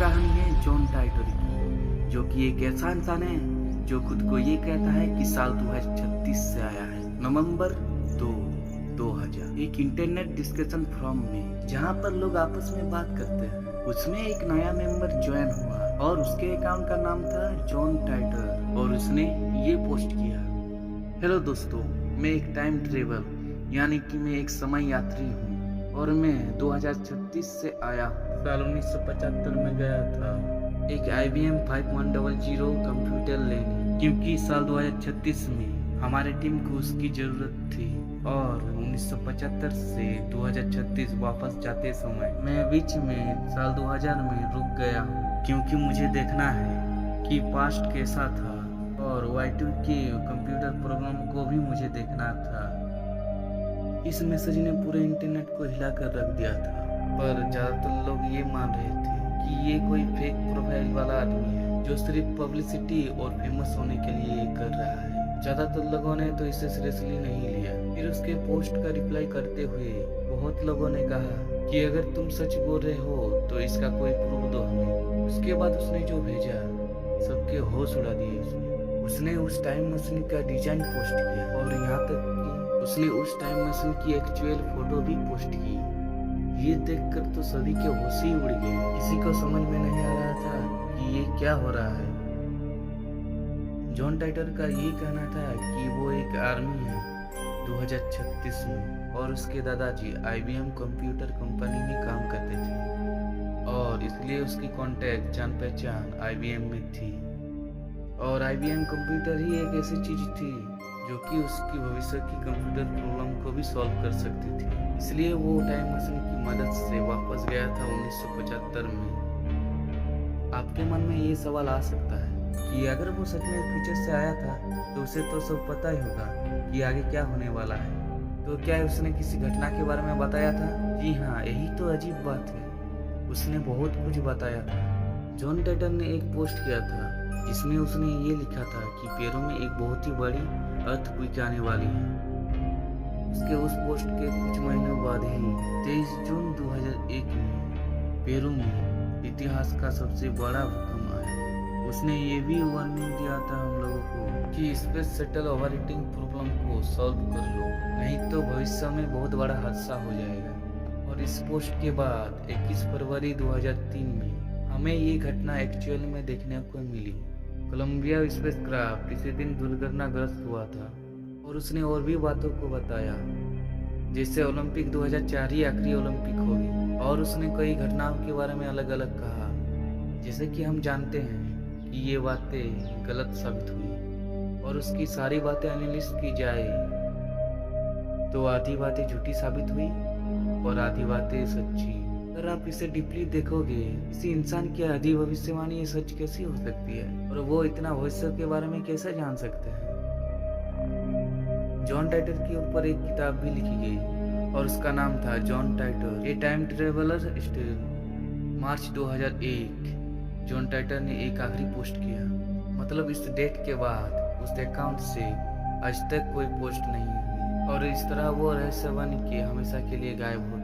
कहानी है जॉन टाइटर की, जो कि एक ऐसा इंसान है जो खुद को ये कहता है कि साल 2036 से आया है। नवंबर 2000 एक इंटरनेट डिस्कशन फोरम में जहाँ पर लोग आपस में बात करते हैं, उसमें एक नया मेंबर ज्वाइन हुआ और उसके अकाउंट का नाम था जॉन टाइटर और उसने ये पोस्ट किया। हेलो दोस्तों, मैं एक टाइम ट्रेवल यानी कि मैं एक समय यात्री हूँ और मैं 2036 से आया हूँ। साल 1975 में गया था एक IBM 5100 कंप्यूटर लेने, क्योंकि साल 2036 में हमारे टीम को उसकी जरूरत थी। और 1975 से 2036 वापस जाते समय मैं बीच में साल 2000 में रुक गया हूँ, क्योंकि मुझे देखना है कि पास्ट कैसा था और Y2 के कंप्यूटर प्रोग्राम को भी मुझे देखना था। इस मैसेज ने पूरे इंटरनेट को हिलाकर रख दिया था, पर ज़्यादातर लोग ये मान रहे थे कि ये कोई फेक प्रोफाइल वाला आदमी है जो सिर्फ पब्लिसिटी और फेमस होने के लिए ये कर रहा है। ज़्यादातर लोगों ने तो इसे सीरियसली नहीं लिया। फिर उसके पोस्ट का रिप्लाई करते हुए बहुत लोगों ने कहा कि अगर तुम सच बोल रहे हो तो इसका कोई प्रूफ दो हमें। उसके बाद उसने जो भेजा सबके होश उड़ा दिए। उसने उस टाइम मशीन का डिजाइन पोस्ट किया और यहाँ तक कि उसने उस टाइम मशीन की एक्चुअल फोटो भी पोस्ट की। ये देखकर तो सभी के होश ही उड़ गए। किसी को समझ में नहीं आ रहा था कि ये क्या हो रहा है। जॉन टाइटर का ये कहना था कि वो एक आर्मी है 2036 में और उसके दादाजी IBM कंप्यूटर कंपनी में काम करते थे और इसलिए उसकी कॉन्टैक्ट जान पहचान IBM में थी। और IBM कंप्यूटर ही एक ऐसी चीज थी जो कि उसकी भविष्य की कंप्यूटर प्रॉब्लम को भी सॉल्व कर सकती थी। इसलिए वो टाइम मशीन की मदद से वापस गया था 1975 में। आपके मन में ये सवाल आ सकता है कि अगर वो सच में फ्यूचर से आया था तो उसे तो सब पता ही होगा कि आगे क्या होने वाला है। तो क्या उसने किसी घटना के बारे में बताया था? जी हाँ, यही तो अजीब बात है। उसने बहुत कुछ बताया था। जॉन टाइटर ने एक पोस्ट किया था जिसमें उसने ये लिखा था कि पेरू में एक बहुत ही बड़ी अर्थक्वेक आने वाली है। उसके उस पोस्ट के कुछ महीनों बाद ही 23 जून 2001 में पेरू में इतिहास का सबसे बड़ा भूकंप आया। उसने ये भी वार्निंग दिया था हम लोगों को कि स्पेस शटल ओवरहीटिंग प्रॉब्लम को सॉल्व कर लो, नहीं तो भविष्य में बहुत बड़ा हादसा हो जाएगा। और इस पोस्ट के बाद 21 फरवरी 2003 में हमें ये घटना एक्चुअल में देखने को मिली। कोलंबिया स्पेसक्राफ्ट इसी दिन दुर्घटनाग्रस्त हुआ था। और उसने और भी बातों को बताया, जैसे ओलंपिक 2004 ही आखिरी ओलंपिक होगी। और उसने कई घटनाओं के बारे में अलग अलग कहा, जैसे कि हम जानते हैं कि ये बातें गलत साबित हुई। और उसकी सारी बातें एनालिसिस की जाए तो आधी बातें झूठी साबित हुई और आधी बातें सच्ची। अगर आप इसे डीपली देखोगे, किसी इंसान की आधी भविष्यवाणी सच कैसी हो सकती है और वो इतना भविष्य के बारे में कैसे जान सकते हैं। जॉन टाइटर के ऊपर एक किताब भी लिखी गई और उसका नाम था John Titor a time traveller still. मार्च 2001 जॉन टाइटर ने एक आखिरी पोस्ट किया, मतलब इस डेट के बाद उस अकाउंट से आज तक कोई पोस्ट नहीं हुई और इस तरह वो रहस्य बन के हमेशा के लिए गायब हो